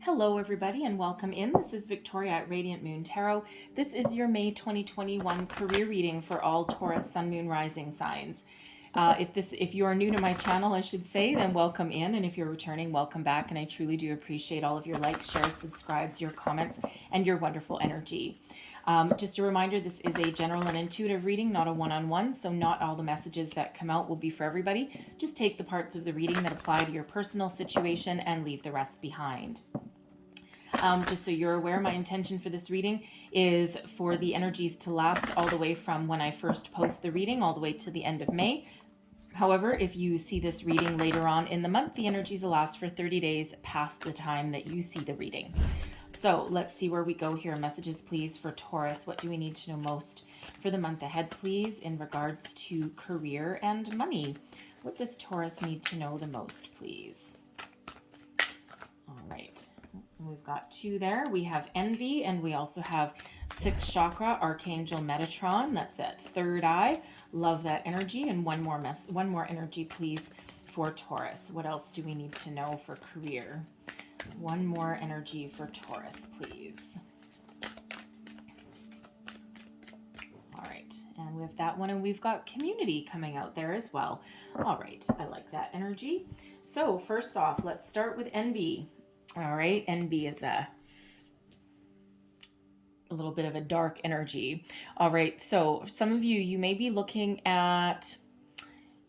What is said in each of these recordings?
Hello, everybody, and welcome in. This is Victoria at Radiant Moon Tarot. This is your May 2021 career reading for all Taurus, Sun, Moon, Rising signs. If you are new to my channel, I should say, then welcome in, and if you're returning, welcome back. And I truly do appreciate all of your likes, shares, subscribes, your comments, and your wonderful energy. Just a reminder, this is a general and intuitive reading, not a one-on-one, so not all the messages that come out will be for everybody. Just take the parts of the reading that apply to your personal situation and leave the rest behind. Just so you're aware, my intention for this reading is for the energies to last all the way from when I first post the reading all the way to the end of May. However, if you see this reading later on in the month, the energies will last for 30 days past the time that you see the reading. So let's see where we go here. Messages, please, for Taurus. What do we need to know most for the month ahead, please, in regards to career and money? What does Taurus need to know the most, please? All right. So we've got two there. We have envy, and we also have sixth chakra, Archangel Metatron. That's that third eye. Love that energy. And one more energy, please, for Taurus. What else do we need to know for career? One more energy for Taurus, please. All right, and we have that one, and we've got community coming out there as well. All right, I like that energy. So first off, let's start with envy. All right, envy is a little bit of a dark energy. All right, so some of you may be looking at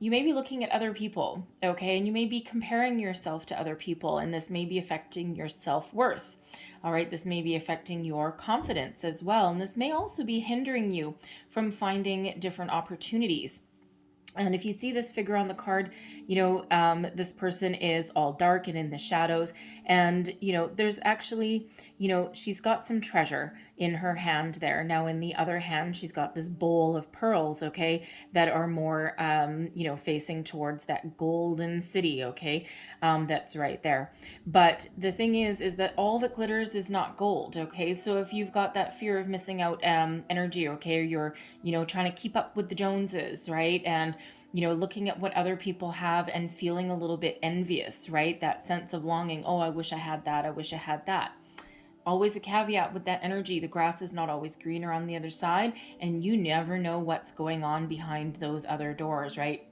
other people, okay? And you may be comparing yourself to other people, and this may be affecting your self-worth. All right, this may be affecting your confidence as well, and this may also be hindering you from finding different opportunities. And if you see this figure on the card, this person is all dark and in the shadows. And, there's actually, she's got some treasure in her hand there. Now, in the other hand, she's got this bowl of pearls, okay, that are more, facing towards that golden city, okay, that's right there. But the thing is that all that glitters is not gold, okay? So if you've got that fear of missing out energy, okay, or you're, trying to keep up with the Joneses, right? And looking at what other people have and feeling a little bit envious, right? That sense of longing. Oh, I wish I had that. I wish I had that. Always a caveat with that energy. The grass is not always greener on the other side, and you never know what's going on behind those other doors, right?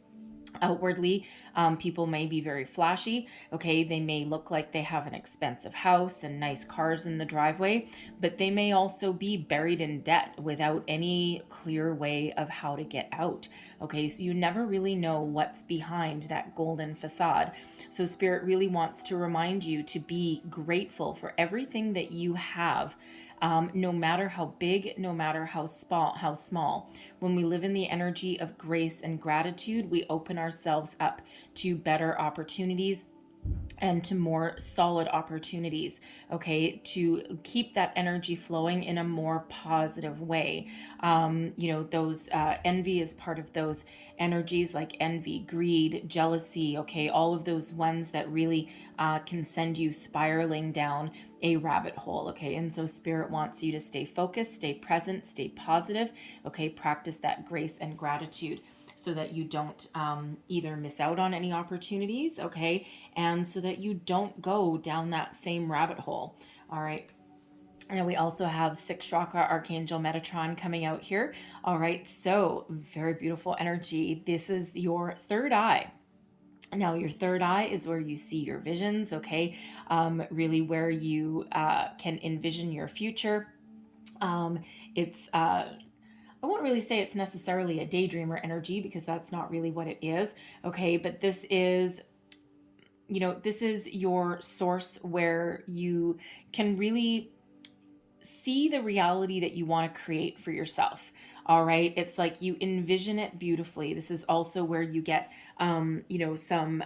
Outwardly, people may be very flashy, okay? They may look like they have an expensive house and nice cars in the driveway, but they may also be buried in debt without any clear way of how to get out, okay? So you never really know what's behind that golden facade. So Spirit really wants to remind you to be grateful for everything that you have. No matter how big, no matter how small. When we live in the energy of grace and gratitude, we open ourselves up to better opportunities and to more solid opportunities, okay, to keep that energy flowing in a more positive way. Those envy is part of those energies, like envy, greed, jealousy, okay, all of those ones that really can send you spiraling down a rabbit hole, okay? And so Spirit wants you to stay focused, stay present, stay positive, okay? Practice that grace and gratitude so that you don't either miss out on any opportunities, okay? And so that you don't go down that same rabbit hole, all right? And we also have sixth chakra, Archangel Metatron coming out here. All right, so very beautiful energy. This is your third eye. Now, your third eye is where you see your visions, okay? Really where you can envision your future. I won't really say it's necessarily a daydreamer energy because that's not really what it is, okay? But this is your source where you can really see the reality that you want to create for yourself. All right. It's like you envision it beautifully. This is also where you get, some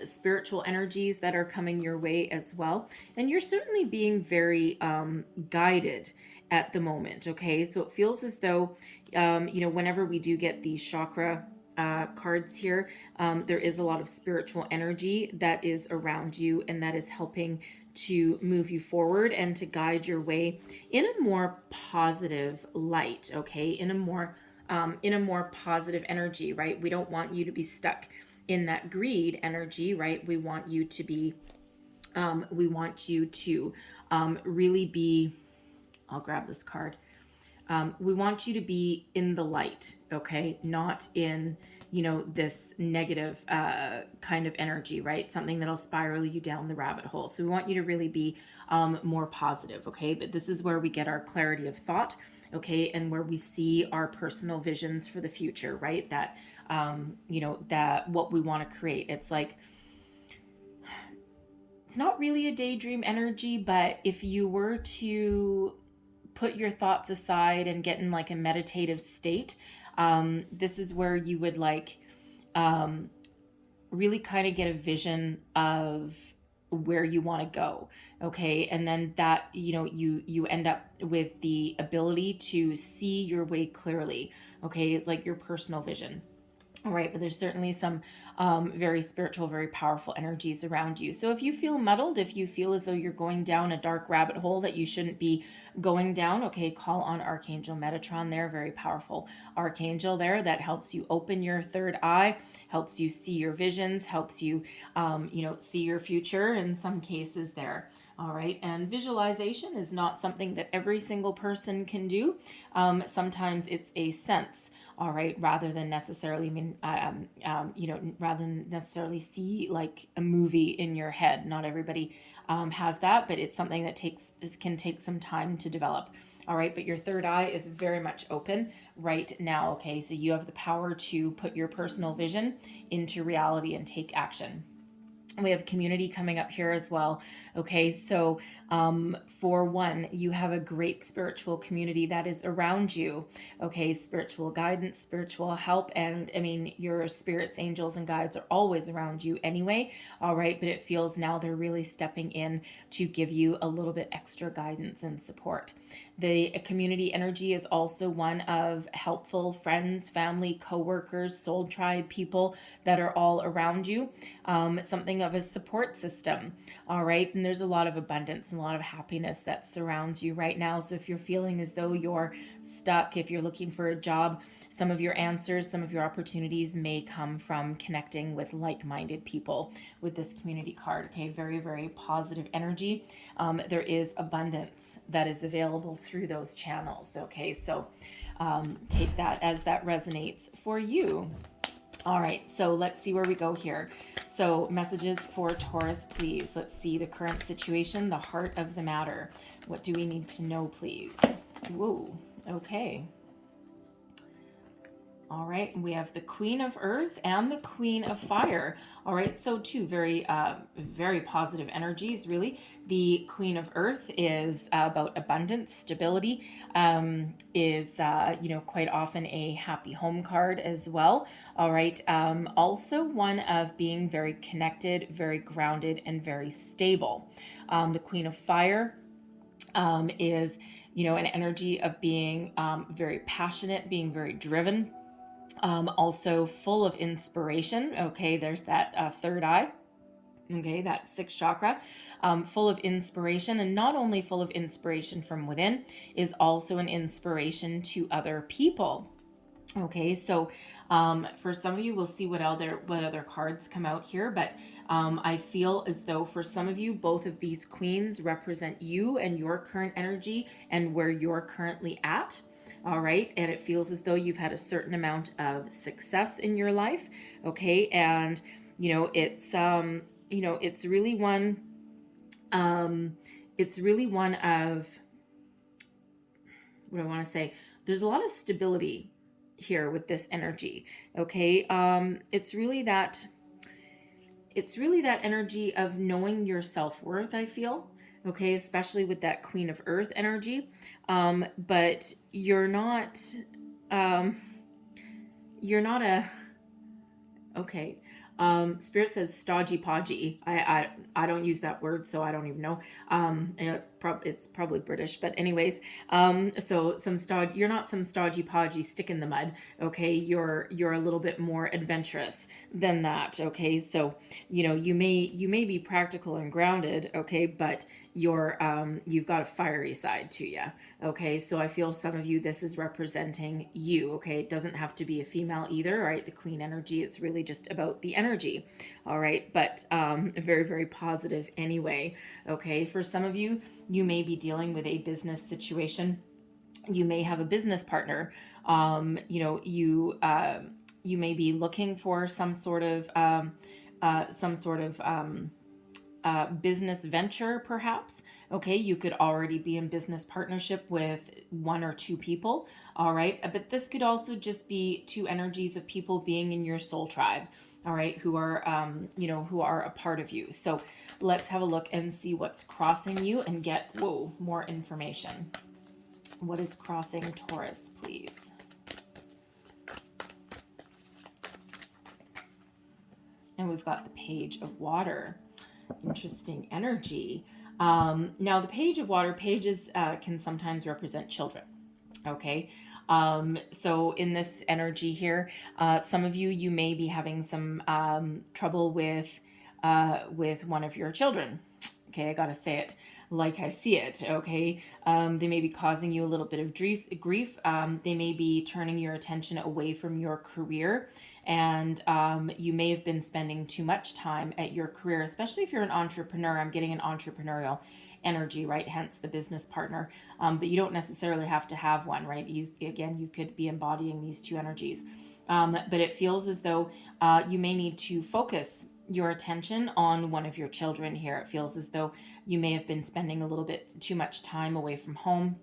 spiritual energies that are coming your way as well. And you're certainly being very guided at the moment. Okay. So it feels as though, whenever we do get these chakra cards here, there is a lot of spiritual energy that is around you and that is helping to move you forward and to guide your way in a more positive light, okay? In a more positive energy, right? We don't want you to be stuck in that greed energy, right? We want you to be We want you to really be, I'll grab this card. We want you to be in the light, okay? Not in, this negative kind of energy, right? Something that'll spiral you down the rabbit hole. So we want you to really be more positive, okay? But this is where we get our clarity of thought, okay? And where we see our personal visions for the future, right? That, that what we want to create. It's like, it's not really a daydream energy, but if you were to put your thoughts aside and get in like a meditative state, this is where you would like um, really kind of get a vision of where you want to go, okay? And then that, you end up with the ability to see your way clearly, okay? Like your personal vision. All right, but there's certainly some very spiritual, very powerful energies around you. So if you feel muddled, if you feel as though you're going down a dark rabbit hole that you shouldn't be going down, okay, call on Archangel Metatron there, very powerful archangel there that helps you open your third eye, helps you see your visions, helps you, see your future in some cases there. All right, and visualization is not something that every single person can do. Sometimes it's a sense. All right, rather than necessarily rather than necessarily see like a movie in your head. Not everybody has that, but it's something that can take some time to develop. All right, but your third eye is very much open right now. Okay, so you have the power to put your personal vision into reality and take action. We have community coming up here as well. Okay, so for one, you have a great spiritual community that is around you. Okay, spiritual guidance, spiritual help, and I mean, your spirits, angels, and guides are always around you anyway. All right, but it feels now they're really stepping in to give you a little bit extra guidance and support. The community energy is also one of helpful friends, family, co-workers, soul tribe people that are all around you. Something of a support system. All right. And there's a lot of abundance and a lot of happiness that surrounds you right now. So if you're feeling as though you're stuck, if you're looking for a job, some of your answers, some of your opportunities may come from connecting with like-minded people with this community card. Okay, very, very positive energy. There is abundance that is available through those channels. Okay, so take that as that resonates for you. All right, so let's see where we go here. So messages for Taurus, please. Let's see the current situation, the heart of the matter. What do we need to know, please? Whoa, okay. All right, we have the Queen of Earth and the Queen of Fire. All right, so two very, very positive energies, really. The Queen of Earth is about abundance, stability, is, quite often a happy home card as well. All right, also one of being very connected, very grounded, and very stable. The Queen of Fire is, an energy of being very passionate, being very driven. Also full of inspiration. Okay, there's that third eye. Okay, that sixth chakra, full of inspiration, and not only full of inspiration from within, is also an inspiration to other people. Okay, so for some of you, we'll see what other cards come out here, but I feel as though for some of you, both of these queens represent you and your current energy and where you're currently at. All right, and it feels as though you've had a certain amount of success in your life. Okay, and it's really one of, what I want to say, there's a lot of stability here with this energy. Okay, it's really that energy of knowing your self-worth, I feel. Okay, especially with that Queen of Earth energy. But you're not okay. Spirit says stodgy podgy. I don't use that word, so I don't even know. It's probably British, but anyways, so you're not some stodgy podgy stick in the mud. Okay, you're a little bit more adventurous than that. Okay, so you may be practical and grounded. Okay, but you've got a fiery side to you. Okay, so I feel some of you, this is representing you. Okay, it doesn't have to be a female either. Right, the Queen energy, it's really just about the energy. All right. But very, very positive anyway. Okay. For some of you, you may be dealing with a business situation. You may have a business partner. You may be looking for some sort of business venture, perhaps. Okay, you could already be in business partnership with one or two people. All right, but this could also just be two energies of people being in your soul tribe. All right, who are who are a part of you. So let's have a look and see what's crossing you and get more information. What is crossing Taurus, please? And we've got the Page of Water. Interesting energy. Now, the Page of Water, pages can sometimes represent children. Okay. So in this energy here, some of you may be having some trouble with one of your children. Okay, I gotta say it like I see it. Okay, they may be causing you a little bit of grief. They may be turning your attention away from your career, and you may have been spending too much time at your career, especially if you're an entrepreneur. I'm getting an entrepreneurial energy, right? Hence the business partner. But you don't necessarily have to have one, right? You could be embodying these two energies. But it feels as though you may need to focus your attention on one of your children here. It feels as though you may have been spending a little bit too much time away from home,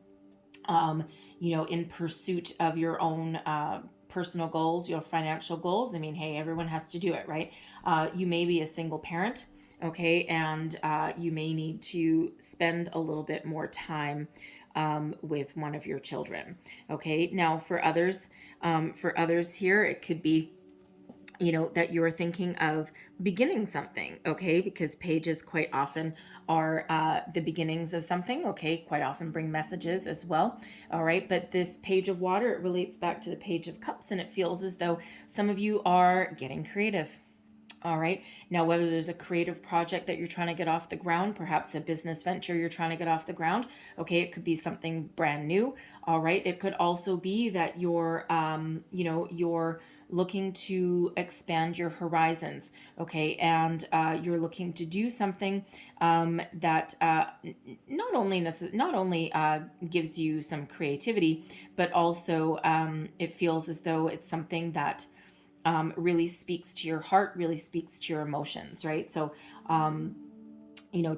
in pursuit of your own personal goals, your financial goals. I mean, hey, everyone has to do it, right? You may be a single parent, okay, and you may need to spend a little bit more time with one of your children, okay? Now, for others here, it could be that you're thinking of beginning something, okay? Because pages quite often are the beginnings of something, okay? Quite often bring messages as well, all right? But this Page of Water, it relates back to the Page of Cups, and it feels as though some of you are getting creative. All right. Now, whether there's a creative project that you're trying to get off the ground, perhaps a business venture you're trying to get off the ground. Okay. It could be something brand new. All right. It could also be that you're looking to expand your horizons. Okay. And you're looking to do something that not only gives you some creativity, but also it feels as though it's something that really speaks to your heart, really speaks to your emotions, right? So,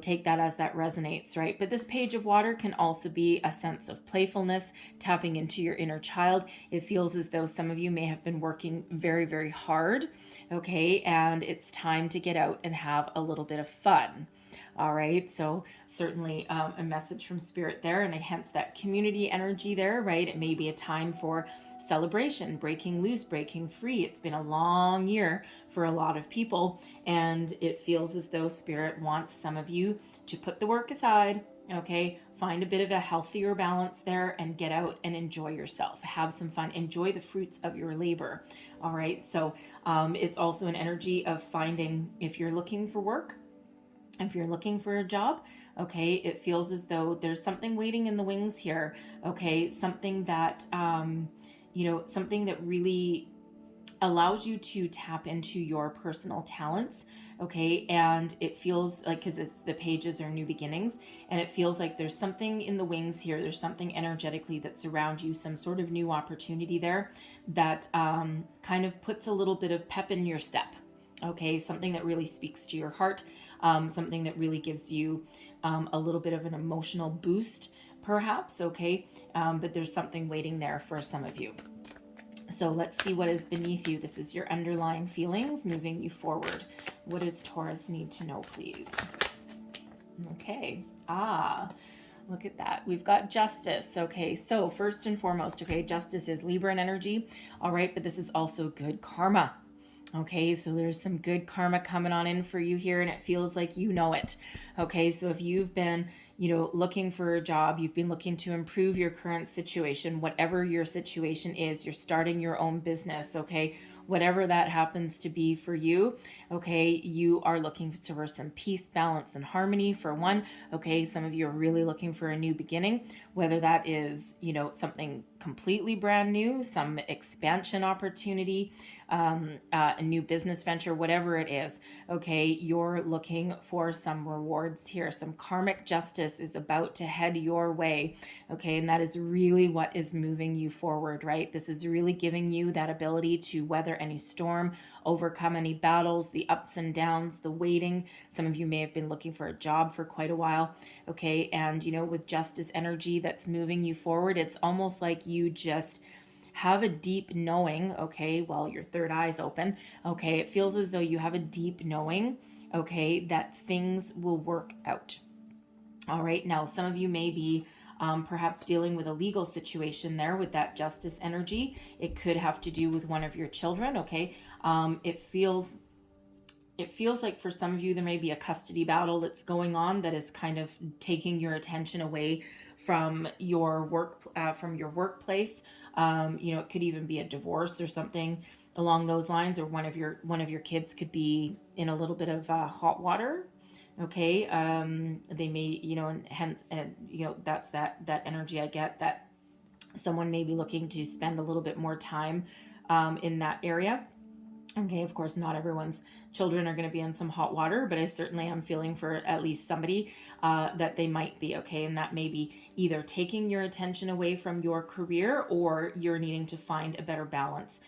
take that as that resonates, right? But this Page of Water can also be a sense of playfulness, tapping into your inner child. It feels as though some of you may have been working very, very hard, okay? And it's time to get out and have a little bit of fun. All right, so certainly a message from Spirit there, and hence that community energy there, right? It may be a time for celebration, breaking loose, breaking free. It's been a long year for a lot of people, and it feels as though Spirit wants some of you to put the work aside, okay? Find a bit of a healthier balance there and get out and enjoy yourself. Have some fun. Enjoy the fruits of your labor, all right? So it's also an energy of finding, if you're looking for work, if you're looking for a job, okay, it feels as though there's something waiting in the wings here, okay? Something that, something that really allows you to tap into your personal talents, okay? And it feels like, because it's the pages are new beginnings, and it feels like there's something in the wings here. There's something energetically that's around you, some sort of new opportunity there that kind of puts a little bit of pep in your step, okay? Something that really speaks to your heart. Something that really gives you a little bit of an emotional boost, perhaps, okay? But there's something waiting there for some of you. So let's see what is beneath you. This is your underlying feelings moving you forward. What does Taurus need to know, please? Okay. Look at that. We've got Justice. Okay, so first and foremost, okay, Justice is Libran energy. All right, but this is also good karma. Okay, so there's some good karma coming on in for you here, and it feels like you know it. Okay, so if you've been, looking for a job, you've been looking to improve your current situation, whatever your situation is, you're starting your own business, okay, whatever that happens to be for you. Okay, you are looking for some peace, balance, and harmony for one. Okay, some of you are really looking for a new beginning, whether that is, something completely brand new, some expansion opportunity, a new business venture, whatever it is. Okay, you're looking for some rewards here. Some karmic justice is about to head your way. Okay, and that is really what is moving you forward, right? This is really giving you that ability to weather any storm, overcome any battles, the ups and downs, the waiting. Some of you may have been looking for a job for quite a while. Okay, and with justice energy that's moving you forward, it's almost like you just have a deep knowing. Okay, well, your third eye's open. Okay, it feels as though you have a deep knowing, okay, that things will work out. All right, now some of you may be perhaps dealing with a legal situation there with that justice energy. It could have to do with one of your children. Okay, it feels like for some of you there may be a custody battle that's going on that is kind of taking your attention away from your workplace. It could even be a divorce or something along those lines, or one of your kids could be in a little bit of hot water. Okay, they may, and hence, that's that energy I get, that someone may be looking to spend a little bit more time in that area. Okay, of course, not everyone's children are going to be in some hot water, but I certainly am feeling for at least somebody that they might be. Okay, and that may be either taking your attention away from your career, or you're needing to find a better balance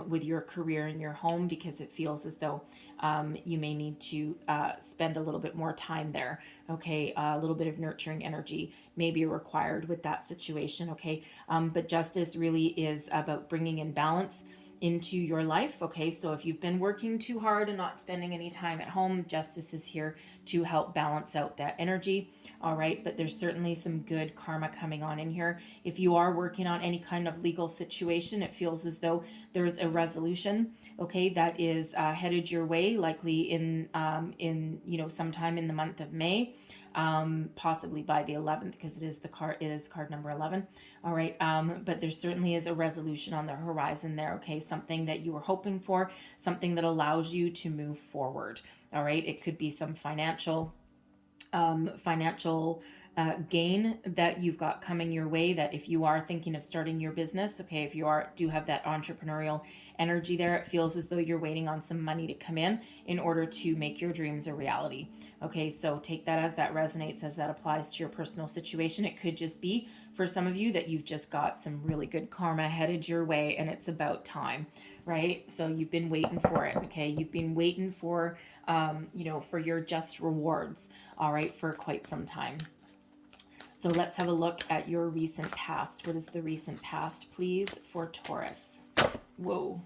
with your career and your home, because it feels as though you may need to spend a little bit more time there. Okay, a little bit of nurturing energy may be required with that situation. Okay, but justice really is about bringing in balance into your life. Okay, so if you've been working too hard and not spending any time at home, justice is here to help balance out that energy. All right, but there's certainly some good karma coming on in here. If you are working on any kind of legal situation, it feels as though there's a resolution, okay, that is headed your way, likely in sometime in the month of May. Possibly by the 11th, because it is card number 11. All right, but there certainly is a resolution on the horizon there. Okay, something that you were hoping for, something that allows you to move forward. All right, it could be some financial gain that you've got coming your way, that if you are thinking of starting your business, okay, if you do have that entrepreneurial energy there, it feels as though you're waiting on some money to come in order to make your dreams a reality. Okay, so take that as that resonates, as that applies to your personal situation. It could just be for some of you that you've just got some really good karma headed your way and it's about time, right? So you've been waiting for it. Okay, you've been waiting for for your just rewards, all right, for quite some time. So let's have a look at your recent past. What is the recent past, please, for Taurus? Whoa,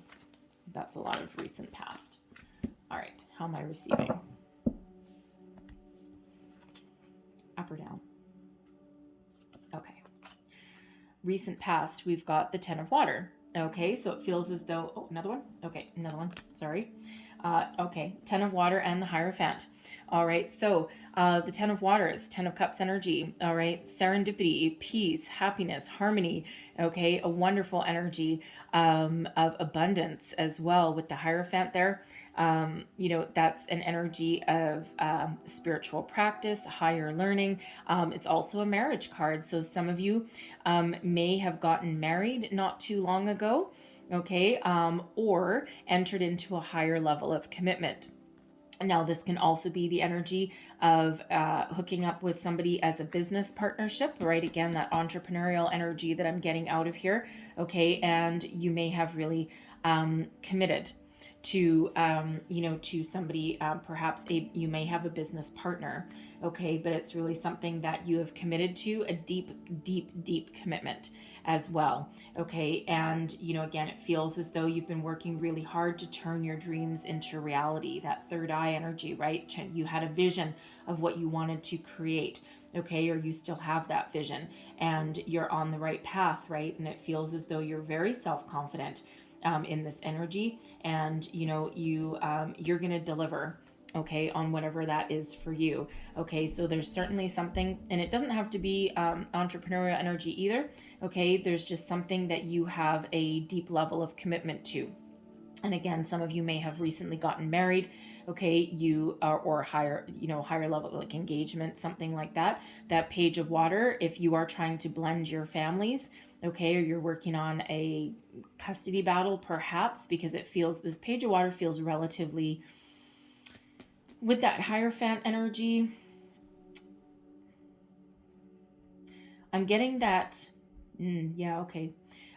that's a lot of recent past. All right, how am I receiving? Up or down? Okay. Recent past, we've got the Ten of Water. Okay, so it feels as though, oh, another one? Okay, another one, sorry. Okay, Ten of Water and the Hierophant. All right, so the Ten of Water is Ten of Cups energy. All right, serendipity, peace, happiness, harmony. Okay, a wonderful energy of abundance as well with the Hierophant there. That's an energy of spiritual practice, higher learning. It's also a marriage card. So some of you may have gotten married not too long ago. Okay, or entered into a higher level of commitment. Now, this can also be the energy of hooking up with somebody as a business partnership, right? Again, that entrepreneurial energy that I'm getting out of here, okay? And you may have really committed to, to somebody, perhaps you may have a business partner, okay? But it's really something that you have committed to, a deep, deep, deep commitment as well, okay? And, again, it feels as though you've been working really hard to turn your dreams into reality, that third eye energy, right? You had a vision of what you wanted to create, okay? Or you still have that vision and you're on the right path, right? And it feels as though you're very self-confident in this energy, and you're going to deliver, okay, on whatever that is for you. Okay, so there's certainly something, and it doesn't have to be entrepreneurial energy either. Okay, there's just something that you have a deep level of commitment to. And again, some of you may have recently gotten married, okay, you are, or higher, higher level, like engagement, something like that. That page of water, if you are trying to blend your families, okay, or you're working on a custody battle, perhaps, because it feels, this page of water feels relatively, with that Hierophant energy, I'm getting that, yeah, okay.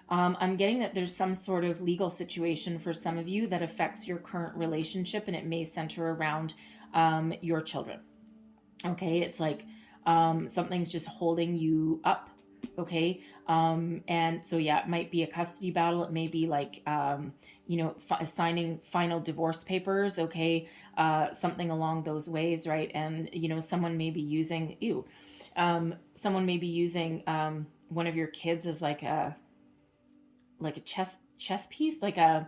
I'm getting that there's some sort of legal situation for some of you that affects your current relationship, and it may center around your children. Okay, it's like something's just holding you up. Okay, and so yeah, it might be a custody battle. It may be like signing final divorce papers. Okay, something along those ways, right? And someone may be using someone may be using one of your kids as like a chess piece, like a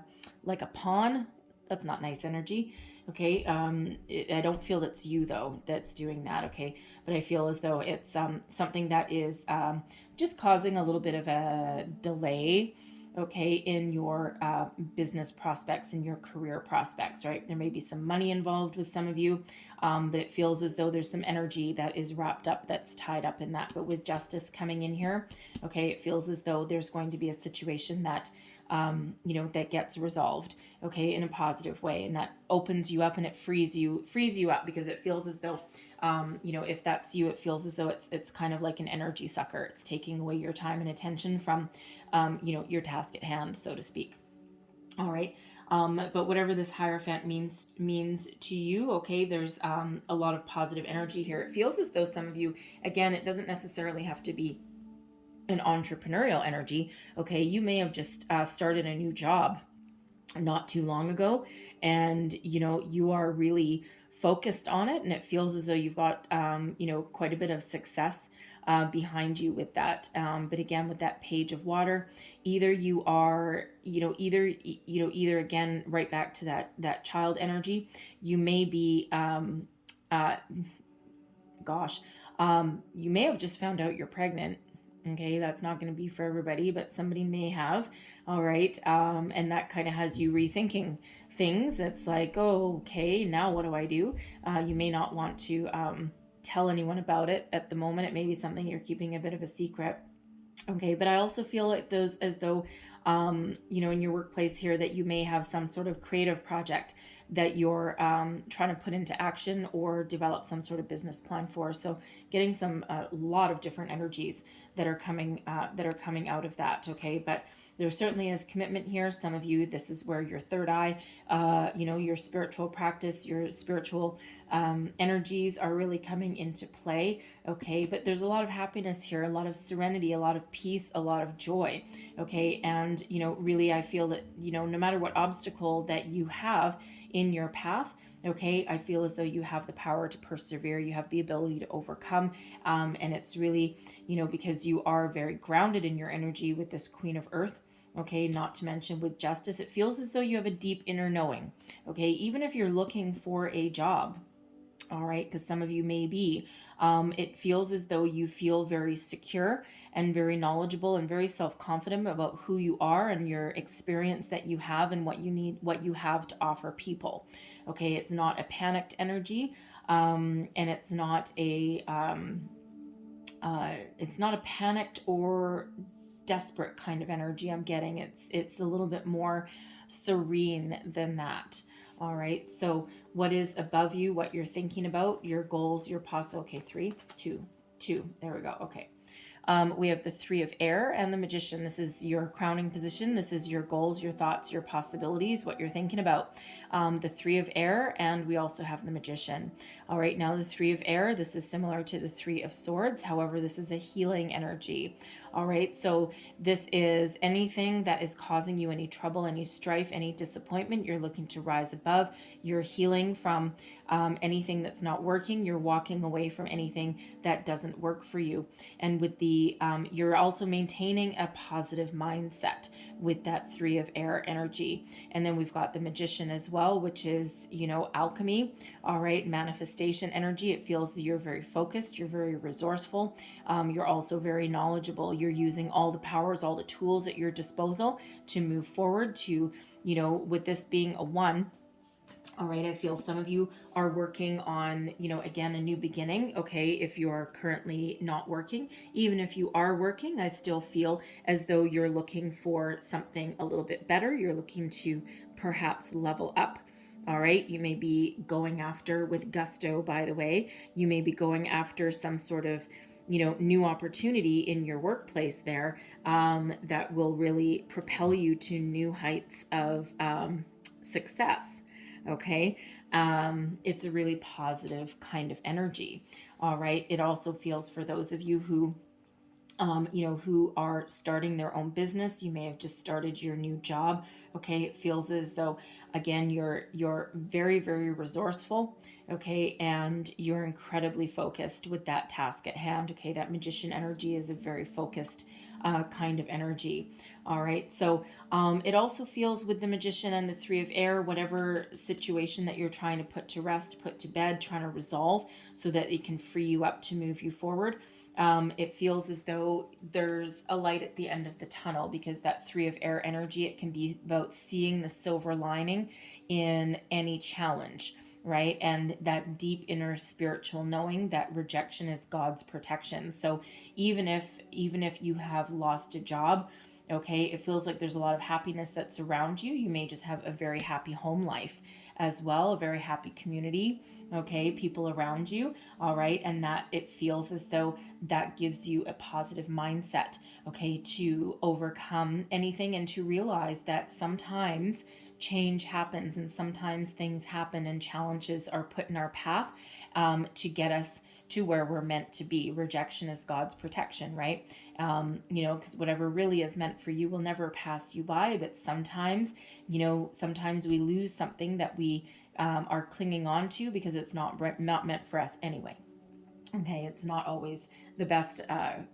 pawn. That's not nice energy. Okay, I don't feel it's you though that's doing that. Okay, but I feel as though it's something that is just causing a little bit of a delay, okay, in your business prospects and your career prospects, right? There may be some money involved with some of you, but it feels as though there's some energy that is wrapped up, that's tied up in that. But with justice coming in here, okay, it feels as though there's going to be a situation that that gets resolved, okay, in a positive way, and that opens you up and it frees you up, because it feels as though if that's you, it feels as though it's kind of like an energy sucker. It's taking away your time and attention from your task at hand, so to speak. All right. But whatever this Hierophant means to you, okay, there's a lot of positive energy here. It feels as though some of you, again, it doesn't necessarily have to be an entrepreneurial energy. Okay, you may have just started a new job not too long ago, and you are really focused on it, and it feels as though you've got quite a bit of success behind you with that. But again, with that page of water, either you are either again, right back to that child energy, you may be you may have just found out you're pregnant. Okay, that's not going to be for everybody, but somebody may have. All right, and that kind of has you rethinking things. It's like, oh, okay, now what do I do? You may not want to tell anyone about it at the moment. It may be something you're keeping a bit of a secret. Okay, but I also feel like those, as though in your workplace here, that you may have some sort of creative project that you're trying to put into action or develop some sort of business plan for. So getting some a lot of different energies that are coming out of that. Okay, but there certainly is commitment here. Some of you, this is where your third eye, your spiritual practice, your spiritual energies are really coming into play. Okay, but there's a lot of happiness here, a lot of serenity, a lot of peace, a lot of joy. Okay, and really, I feel that no matter what obstacle that you have in your path, okay, I feel as though you have the power to persevere. You have the ability to overcome, and it's really because you are very grounded in your energy with this Queen of Earth. Okay, not to mention with justice, it feels as though you have a deep inner knowing. Okay, even if you're looking for a job, all right, because some of you may be, it feels as though you feel very secure and very knowledgeable and very self-confident about who you are and your experience that you have and what you have to offer people. Okay, it's not a panicked energy, and it's not a panicked or desperate kind of energy I'm getting. It's a little bit more serene than that. All right, so what is above you, what you're thinking about, your goals, your okay, 3, 2, 2, there we go. Okay, we have the Three of Air and the Magician. This is your crowning position. This is your goals, your thoughts, your possibilities, what you're thinking about. The Three of Air, and we also have the Magician. All right, now the Three of Air, this is similar to the Three of Swords. However, this is a healing energy. All right, so this is anything that is causing you any trouble, any strife, any disappointment. You're looking to rise above. You're healing from anything that's not working. You're walking away from anything that doesn't work for you. And with the, you're also maintaining a positive mindset. with that 3 of air energy. And then we've got the Magician as well, which is, alchemy. All right, manifestation energy. It feels you're very focused, you're very resourceful, you're also very knowledgeable. You're using all the powers, all the tools at your disposal to move forward, to, with this being a 1. All right, I feel some of you are working on, again, a new beginning. Okay, if you're currently not working, even if you are working, I still feel as though you're looking for something a little bit better. You're looking to perhaps level up. All right, you may be going after, with gusto, by the way, you may be going after some sort of, new opportunity in your workplace there, that will really propel you to new heights of success. Okay, it's a really positive kind of energy. All right, it also feels for those of you who who are starting their own business. You may have just started your new job. Okay, it feels as though, again, you're very, very resourceful. Okay, and you're incredibly focused with that task at hand. Okay, that Magician energy is a very focused kind of energy. All right, so it also feels with the Magician and the 3 of air, whatever situation that you're trying to put to rest, put to bed, trying to resolve so that it can free you up to move you forward. It feels as though there's a light at the end of the tunnel, because that 3 of air energy, it can be about seeing the silver lining in any challenge, right? And that deep inner spiritual knowing that rejection is God's protection. So even if you have lost a job, okay, it feels like there's a lot of happiness that's around you. You may just have a very happy home life as well, a very happy community, okay, people around you, all right, and that it feels as though that gives you a positive mindset, okay, to overcome anything and to realize that sometimes change happens and sometimes things happen and challenges are put in our path, to get us to where we're meant to be. Rejection is God's protection, right? Because whatever really is meant for you will never pass you by. But sometimes, sometimes we lose something that we are clinging on to because it's not meant for us anyway. Okay, it's not always the best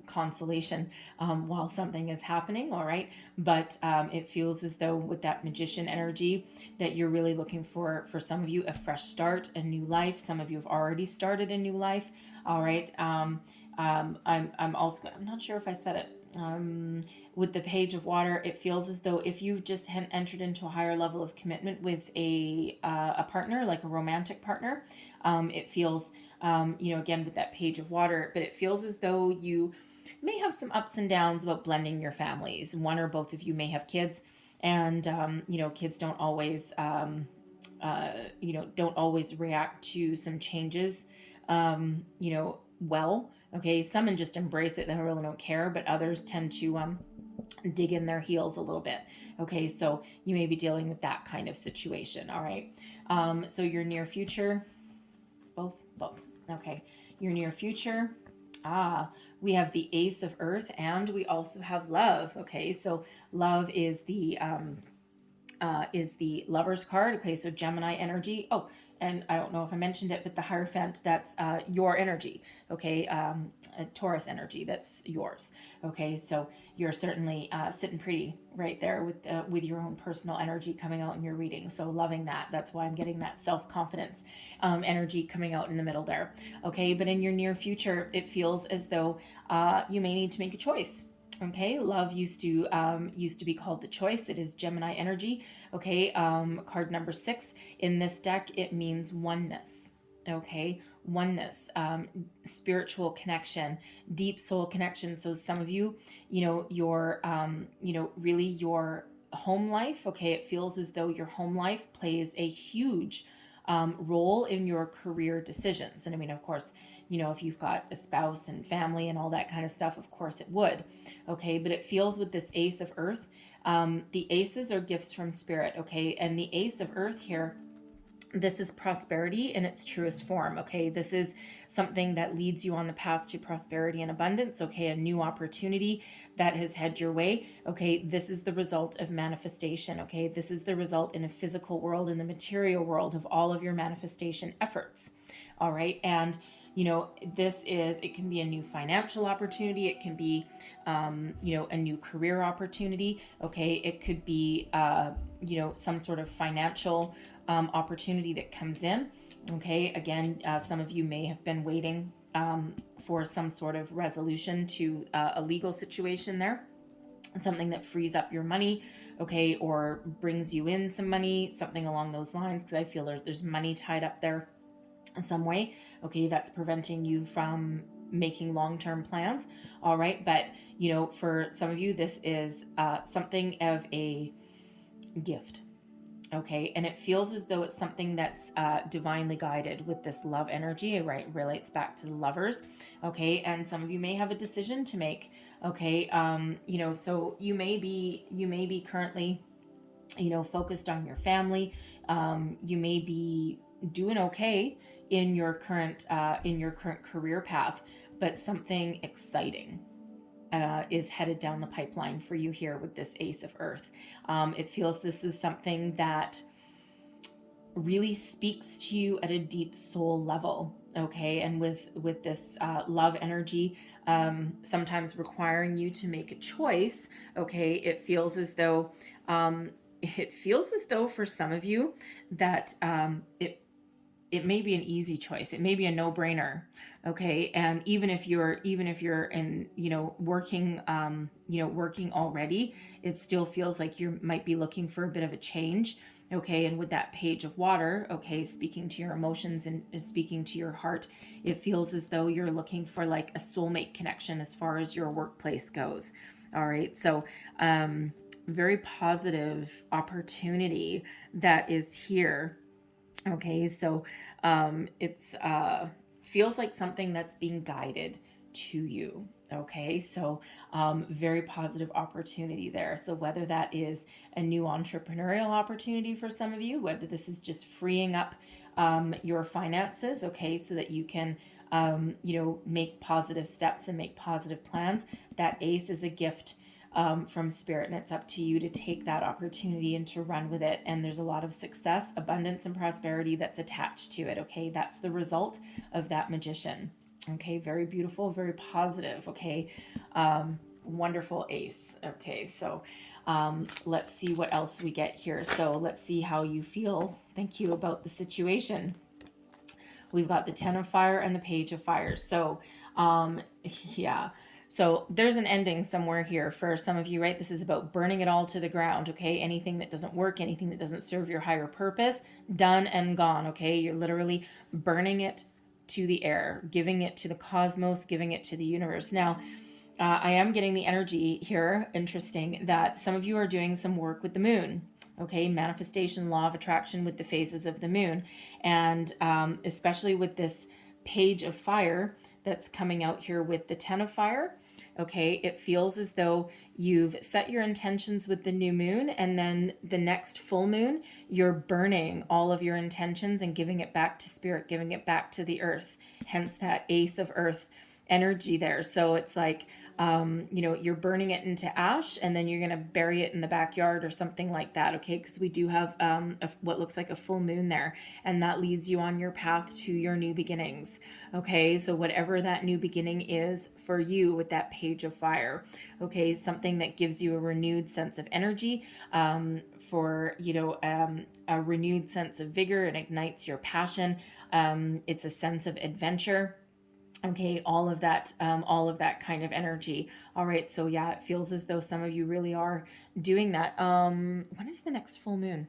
consolation while something is happening, all right? But it feels as though with that Magician energy that you're really looking for some of you, a fresh start, a new life. Some of you have already started a new life, all right? I'm not sure if I said it. With the Page of Water, it feels as though if you've just entered into a higher level of commitment with a partner, like a romantic partner, it feels, again, with that Page of Water, but it feels as though you may have some ups and downs about blending your families. One or both of you may have kids, and, kids don't always, don't always react to some changes, well. Okay, some just embrace it, they really don't care, but others tend to dig in their heels a little bit. Okay, so you may be dealing with that kind of situation. All right, so your near future, both. Okay, your near future. We have the Ace of Earth, and we also have love. Okay, so love is the Lover's card. Okay, so Gemini energy. Oh, and I don't know if I mentioned it, but the Hierophant, that's your energy. Okay, Taurus energy, that's yours. Okay, so you're certainly sitting pretty right there with your own personal energy coming out in your reading. So loving that. That's why I'm getting that self-confidence energy coming out in the middle there. Okay, but in your near future, it feels as though you may need to make a choice. Okay, love used to be called the choice. It is Gemini energy. Okay, card number 6 in this deck, it means oneness. Okay, oneness, spiritual connection, deep soul connection. So some of you, your really your home life. Okay, it feels as though your home life plays a huge role in your career decisions. And I mean, of course, if you've got a spouse and family and all that kind of stuff, of course it would. Okay, but it feels with this Ace of Earth, the aces are gifts from spirit. Okay, and the Ace of Earth here, this is prosperity in its truest form. Okay, this is something that leads you on the path to prosperity and abundance. Okay, a new opportunity that has head your way. Okay, this is the result of manifestation. Okay, this is the result in a physical world, in the material world, of all of your manifestation efforts. All right, and it can be a new financial opportunity. It can be, a new career opportunity. Okay. It could be, some sort of financial opportunity that comes in. Okay. Again, some of you may have been waiting for some sort of resolution to a legal situation there, something that frees up your money, okay, or brings you in some money, something along those lines, because I feel there's money tied up there in some way, okay, that's preventing you from making long-term plans. All right, but for some of you, this is something of a gift. Okay, and it feels as though it's something that's divinely guided with this love energy, right? Relates back to the lovers. Okay, and some of you may have a decision to make. Okay, so you may be currently, focused on your family. You may be doing okay in your current career path, but something exciting is headed down the pipeline for you here with this Ace of Earth. It feels this is something that really speaks to you at a deep soul level. Okay, and with this love energy, sometimes requiring you to make a choice. Okay, it feels as though for some of you that it may be an easy choice. It may be a no-brainer. Okay. And even if you're in, working already, it still feels like you might be looking for a bit of a change. Okay. And with that Page of Water, okay, speaking to your emotions and speaking to your heart, it feels as though you're looking for like a soulmate connection as far as your workplace goes. All right. So, very positive opportunity that is here. Okay, so it's feels like something that's being guided to you. Okay, so very positive opportunity there. So whether that is a new entrepreneurial opportunity for some of you, whether this is just freeing up your finances, okay, so that you can make positive steps and make positive plans. That Ace is a gift from Spirit, and it's up to you to take that opportunity and to run with it. And there's a lot of success, abundance, and prosperity that's attached to it. Okay, that's the result of that Magician. Okay, very beautiful, very positive. Okay, wonderful Ace. Okay, so let's see what else we get here. So let's see how you feel. Thank you about the situation. We've got the Ten of Fire and the Page of Fire. So yeah. So there's an ending somewhere here for some of you, right? This is about burning it all to the ground, okay? Anything that doesn't work, anything that doesn't serve your higher purpose, done and gone, okay? You're literally burning it to the air, giving it to the cosmos, giving it to the universe. Now, I am getting the energy here, interesting, that some of you are doing some work with the moon, okay? Manifestation, law of attraction with the phases of the moon. And especially with this Page of Fire that's coming out here with the Ten of Fire. Okay, it feels as though you've set your intentions with the new moon, and then the next full moon, you're burning all of your intentions and giving it back to Spirit, giving it back to the earth. Hence that Ace of Earth energy there. So it's like, you're burning it into ash, and then you're going to bury it in the backyard or something like that. Okay. Cause we do have, what looks like a full moon there, and that leads you on your path to your new beginnings. Okay. So whatever that new beginning is for you with that Page of Fire, okay. Something that gives you a renewed sense of energy, for, a renewed sense of vigor, and ignites your passion. It's a sense of adventure. Okay, all of that kind of energy. All right, so yeah, it feels as though some of you really are doing that. When is the next full moon?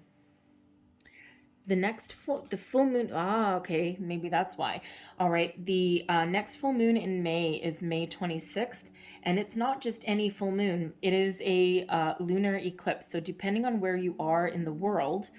The full moon. Okay, maybe that's why. All right, the next full moon in May is May 26th, and it's not just any full moon. It is a lunar eclipse. So depending on where you are in the world,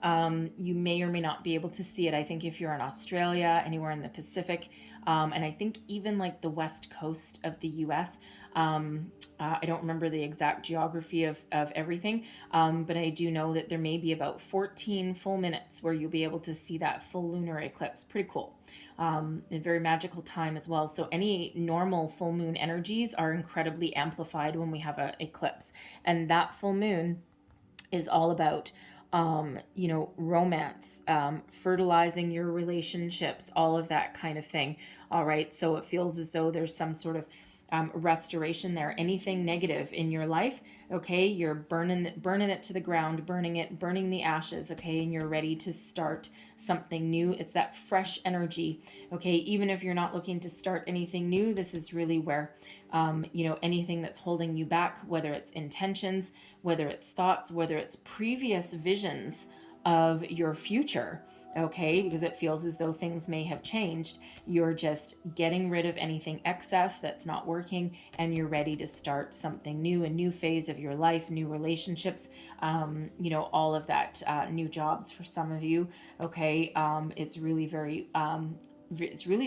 you may or may not be able to see it. I think if you're in Australia, anywhere in the Pacific, and I think even like the west coast of the US, I don't remember the exact geography of everything, but I do know that there may be about 14 full minutes where you'll be able to see that full lunar eclipse. Pretty cool. A very magical time as well. So any normal full moon energies are incredibly amplified when we have an eclipse. And that full moon is all about romance, fertilizing your relationships, all of that kind of thing. All right. So it feels as though there's some sort of restoration there. Anything negative in your life, okay, you're burning it to the ground, burning the ashes, okay, and you're ready to start something new. It's that fresh energy, okay. Even if you're not looking to start anything new, this is really where, anything that's holding you back, whether it's intentions, whether it's thoughts, whether it's previous visions of your future, okay, because it feels as though things may have changed. You're just getting rid of anything excess that's not working, and you're ready to start something new, a new phase of your life, new relationships, all of that, new jobs for some of you, okay. It's really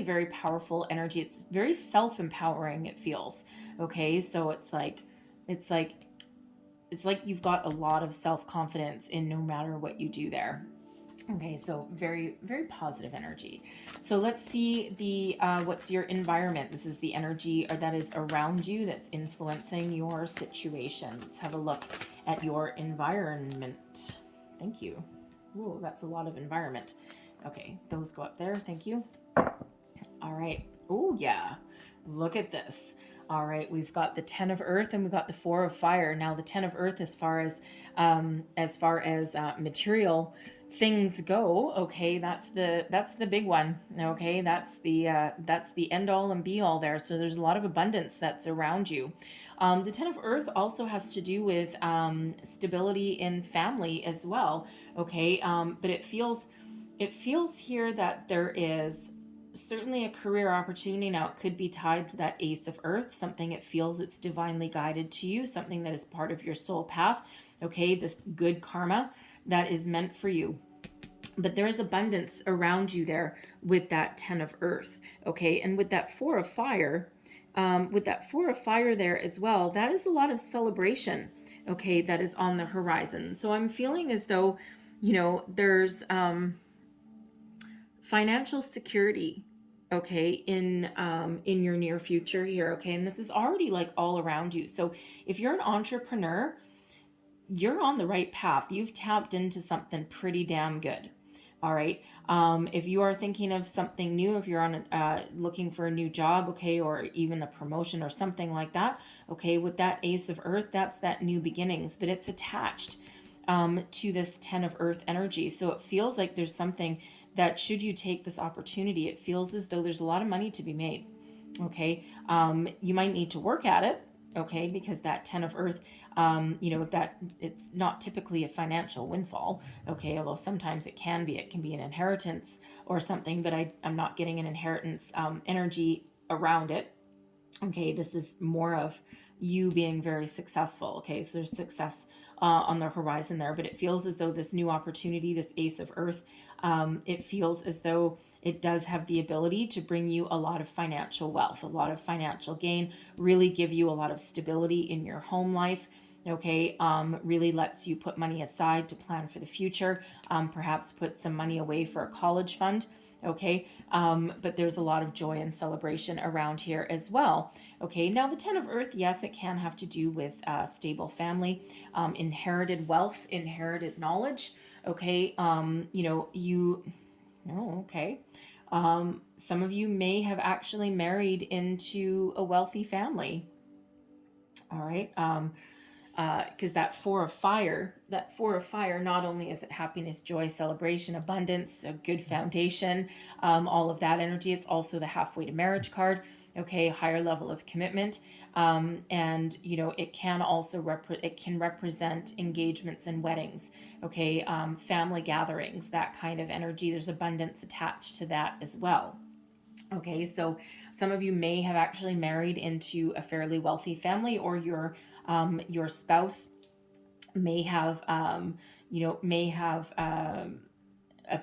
very powerful energy. It's very self-empowering, it feels, okay. So it's like you've got a lot of self-confidence in no matter what you do there. Okay, so very, very positive energy. So let's see the what's your environment. This is the energy that is around you that's influencing your situation. Let's have a look at your environment. Thank you. Ooh, that's a lot of environment. Okay, those go up there. Thank you. All right. Oh, yeah. Look at this. All right, we've got the 10 of Earth and we've got the 4 of Fire. Now, the 10 of Earth, as far as material things go, okay, that's the big one. Okay, that's the end all and be all there. So there's a lot of abundance that's around you. The 10 of Earth also has to do with stability in family as well. Okay, but it feels here that there is certainly a career opportunity. Now, it could be tied to that Ace of Earth, something it feels it's divinely guided to you, something that is part of your soul path, okay, this good karma that is meant for you. But there is abundance around you there with that 10 of Earth, okay, and with that 4 of Fire, there as well, that is a lot of celebration, okay, that is on the horizon. So I'm feeling as though, there's financial security, okay, in your near future here, okay, and this is already like all around you. So if you're an entrepreneur, you're on the right path. You've tapped into something pretty damn good. All right. If you are thinking of something new, if you're on looking for a new job, okay, or even a promotion or something like that, okay, with that Ace of Earth, that's that new beginnings, but it's attached to this 10 of Earth energy. So it feels like there's something that, should you take this opportunity, it feels as though there's a lot of money to be made. Okay. You might need to work at it. Okay. Because that 10 of Earth, that it's not typically a financial windfall. Okay. Although sometimes it can be an inheritance or something, but I'm not getting an inheritance energy around it. Okay. This is more of you being very successful. Okay. So there's success on the horizon there, but it feels as though this new opportunity, this Ace of Earth, it feels as though it does have the ability to bring you a lot of financial wealth, a lot of financial gain, really give you a lot of stability in your home life. Okay, really lets you put money aside to plan for the future, perhaps put some money away for a college fund. Okay, but there's a lot of joy and celebration around here as well. Okay, now the 10 of Earth, yes, it can have to do with stable family, inherited wealth, inherited knowledge. Okay, okay. Some of you may have actually married into a wealthy family. All right. Because that 4 of Fire, not only is it happiness, joy, celebration, abundance, a good foundation, all of that energy, it's also the halfway to marriage card. Okay, higher level of commitment, and it can also represent engagements and weddings. Okay, family gatherings, that kind of energy. There's abundance attached to that as well. Okay, so some of you may have actually married into a fairly wealthy family, or your spouse may have a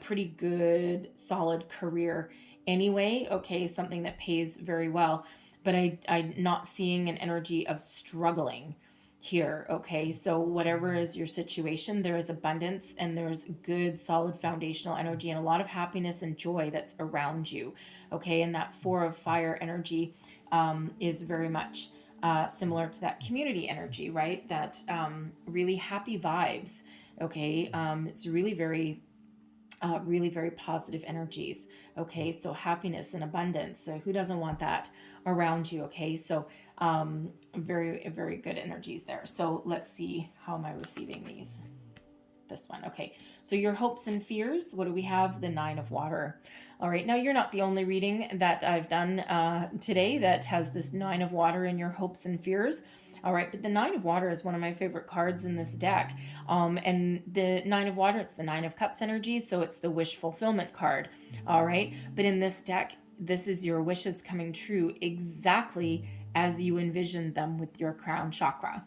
pretty good solid career anyway. Okay, something that pays very well, but I'm not seeing an energy of struggling here. Okay, so whatever is your situation, there is abundance and there's good solid foundational energy and a lot of happiness and joy that's around you. Okay, and that 4 of Fire energy is very much similar to that community energy, right? That really happy vibes. Okay. It's really very positive energies. Okay. So happiness and abundance. So who doesn't want that around you? Okay. So, very, very good energies there. So let's see, how am I receiving these? This one. Okay. So your hopes and fears, what do we have? The Nine of Water. All right. Now, you're not the only reading that I've done today that has this Nine of Water in your hopes and fears. All right. But the Nine of Water is one of my favorite cards in this deck. And the Nine of Water, it's the Nine of Cups energy. So it's the wish fulfillment card. All right. But in this deck, this is your wishes coming true exactly as you envisioned them with your crown chakra.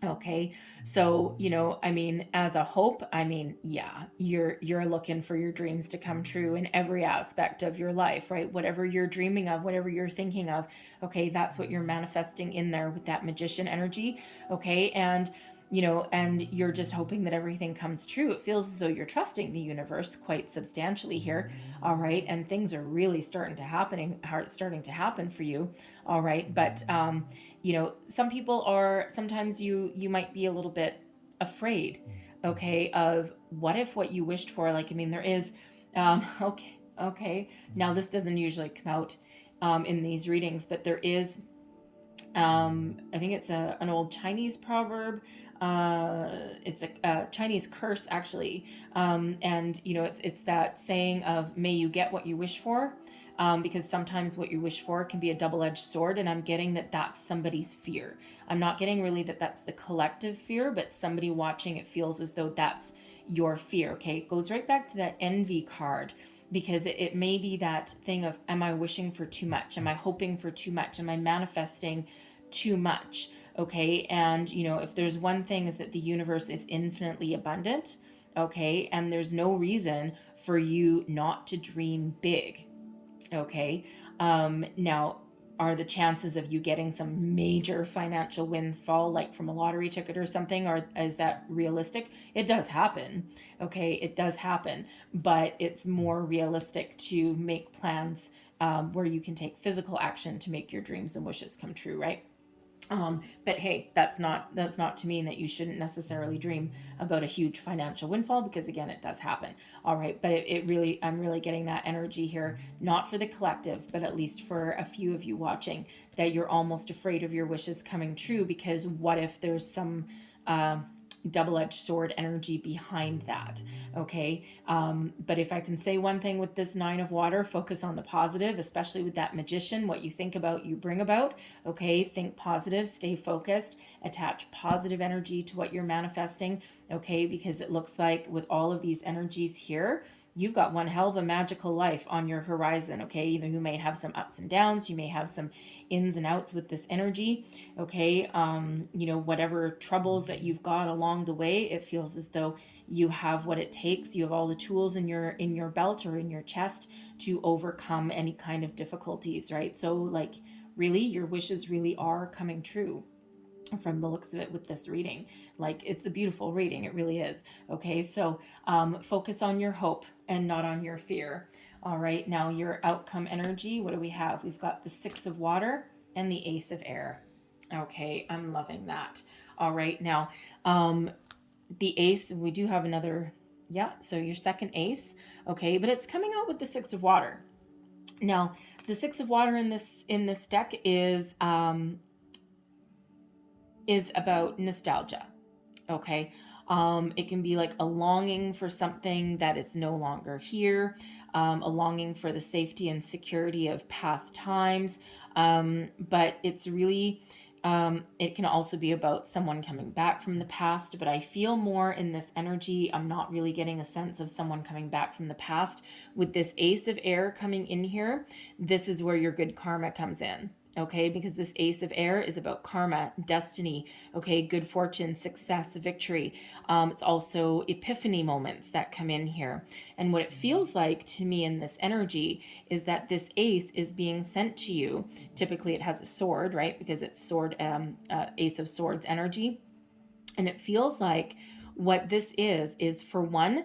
Okay. So, I mean, as a hope, I mean, yeah, you're looking for your dreams to come true in every aspect of your life, right? Whatever you're dreaming of, whatever you're thinking of, okay, that's what you're manifesting in there with that magician energy. Okay. And you're just hoping that everything comes true. It feels as though you're trusting the universe quite substantially here. All right. And things are really starting to happen for you. All right. But, some people sometimes you might be a little bit afraid, okay, of what if what you wished for, like, I mean, there is, okay. Now, this doesn't usually come out, in these readings, but there is, I think it's an old Chinese proverb. It's a Chinese curse, actually. And it's that saying of, may you get what you wish for. Because sometimes what you wish for can be a double-edged sword, and I'm getting that that's somebody's fear. I'm not getting really that that's the collective fear, but somebody watching it feels as though that's your fear. Okay, it goes right back to that envy card, because it may be that thing of, am I wishing for too much? Am I hoping for too much? Am I manifesting too much? Okay, and if there's one thing, is that the universe is infinitely abundant. Okay, and there's no reason for you not to dream big. Okay. Now, are the chances of you getting some major financial windfall, like from a lottery ticket or something, or is that realistic? It does happen. Okay. It does happen, but it's more realistic to make plans, where you can take physical action to make your dreams and wishes come true. Right. But hey, that's not to mean that you shouldn't necessarily dream about a huge financial windfall, because again, it does happen. All right. But I'm really getting that energy here, not for the collective, but at least for a few of you watching, that you're almost afraid of your wishes coming true, because what if there's some, double-edged sword energy behind that? Okay. But if I can say one thing with this Nine of Water, focus on the positive, especially with that magician. What you think about, you bring about. Okay. Think positive, stay focused, attach positive energy to what you're manifesting. Okay. Because it looks like with all of these energies here, you've got one hell of a magical life on your horizon. Okay. Either you may have some ups and downs, you may have some ins and outs with this energy. Okay. Whatever troubles that you've got along the way, it feels as though you have what it takes. You have all the tools in your belt or in your chest to overcome any kind of difficulties. Right. So, like, really, your wishes really are coming true from the looks of it with this reading. Like, it's a beautiful reading. It really is. Okay. So, focus on your hope and not on your fear. All right. Now, your outcome energy, what do we have? We've got the Six of Water and the Ace of Air. Okay. I'm loving that. All right. Now, the Ace, we do have another. Yeah. So your second Ace. Okay. But it's coming out with the Six of Water. Now, the Six of Water in this deck is about nostalgia. Okay. It can be like a longing for something that is no longer here, a longing for the safety and security of past times. But it's really, it can also be about someone coming back from the past. But I feel more in this energy, I'm not really getting a sense of someone coming back from the past. With this Ace of Air coming in here, this is where your good karma comes in. Okay, because this Ace of Air is about karma, destiny, okay, good fortune, success, victory. It's also epiphany moments that come in here. And what it feels like to me in this energy is that this ace is being sent to you. Typically it has a sword, right? Because it's sword, Ace of Swords energy. And it feels like what this is for one,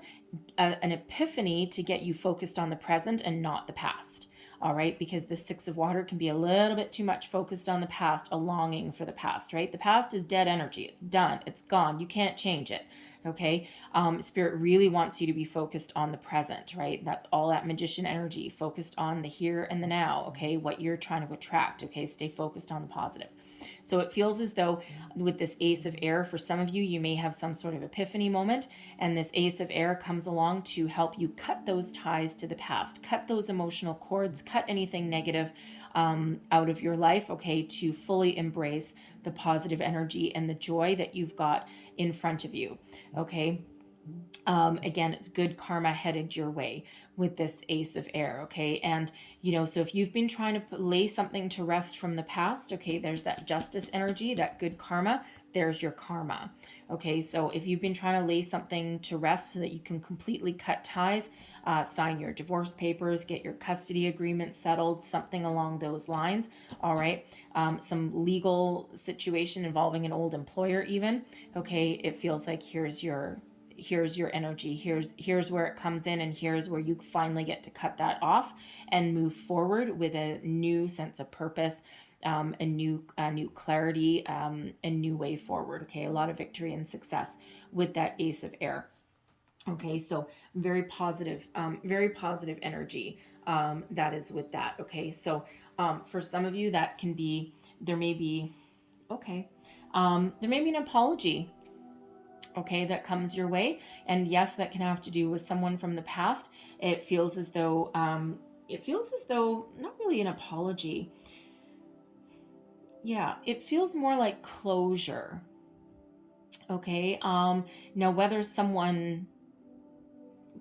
an epiphany to get you focused on the present and not the past. All right, because the Six of Water can be a little bit too much focused on the past, a longing for the past, right? The past is dead energy. It's done. It's gone. You can't change it. Okay. Spirit really wants you to be focused on the present, right? That's all that magician energy, focused on the here and the now. Okay. What you're trying to attract. Okay. Stay focused on the positive. So it feels as though with this Ace of Air, for some of you, you may have some sort of epiphany moment, and this Ace of Air comes along to help you cut those ties to the past, cut those emotional cords, cut anything negative out of your life, okay, to fully embrace the positive energy and the joy that you've got in front of you, okay? Again, it's good karma headed your way with this Ace of Air, okay? And, so if you've been trying to lay something to rest from the past, okay, there's that justice energy, that good karma, there's your karma, okay? So if you've been trying to lay something to rest so that you can completely cut ties, sign your divorce papers, get your custody agreement settled, something along those lines, all right? Some legal situation involving an old employer even, okay? It feels like here's your energy, here's where it comes in, and here's where you finally get to cut that off and move forward with a new sense of purpose, a new clarity, a new way forward. Okay, a lot of victory and success with that Ace of Air. Okay, so very positive energy that is with that. Okay, so for some of you, that can be, there may be an apology, okay, that comes your way. And yes, that can have to do with someone from the past. It feels as though not really an apology. Yeah, it feels more like closure. Okay. Now whether someone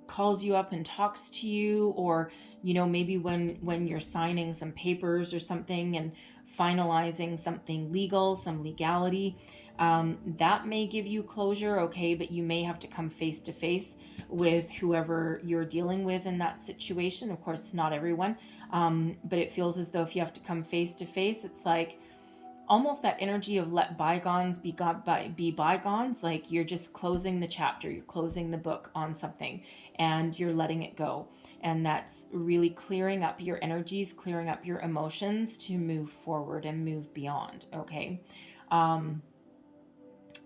calls you up and talks to you, or maybe when you're signing some papers or something and finalizing something legal, some legality, that may give you closure, okay, but you may have to come face to face with whoever you're dealing with in that situation. Of course, not everyone, but it feels as though if you have to come face to face, it's like almost that energy of let bygones be bygones. Like you're just closing the chapter, you're closing the book on something, and you're letting it go. And that's really clearing up your energies, clearing up your emotions to move forward and move beyond. Okay.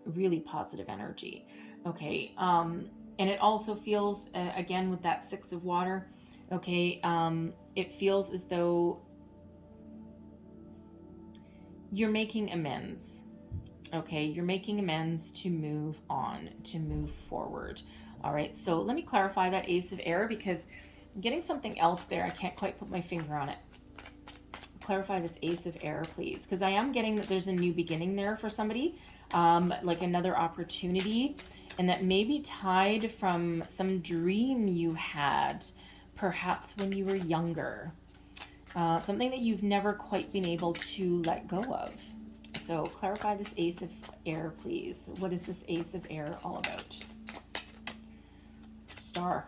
Really positive energy. Okay. And it also feels, again, with that Six of Water, okay, it feels as though you're making amends. Okay, you're making amends to move on, to move forward. All right, so let me clarify that Ace of Air, because I'm getting something else there. I can't quite put my finger on it. Clarify this Ace of Air, please, because I am getting that there's a new beginning there for somebody, like another opportunity, and that may be tied from some dream you had, perhaps when you were younger. Something that you've never quite been able to let go of. So clarify this Ace of Air, please. What is this Ace of Air all about? Star.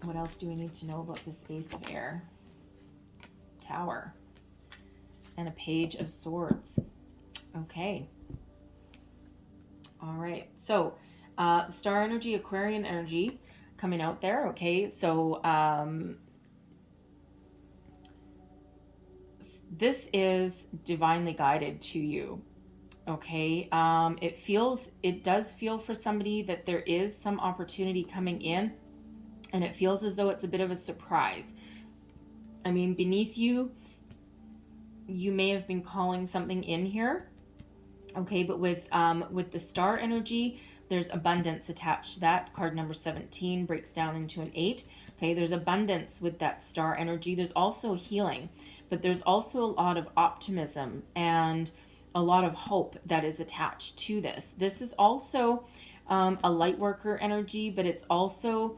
What else do we need to know about this Ace of Air? Tower. And a Page of Swords. Okay. All right. So star energy, Aquarian energy coming out there. Okay. So this is divinely guided to you. Okay. It does feel for somebody that there is some opportunity coming in, and it feels as though it's a bit of a surprise. I mean, beneath you, you may have been calling something in here. Okay, but with the star energy, there's abundance attached to that. Card number 17 breaks down into an 8. Okay, there's abundance with that star energy. There's also healing, but there's also a lot of optimism and a lot of hope that is attached to this. This is also a light worker energy, but it's also,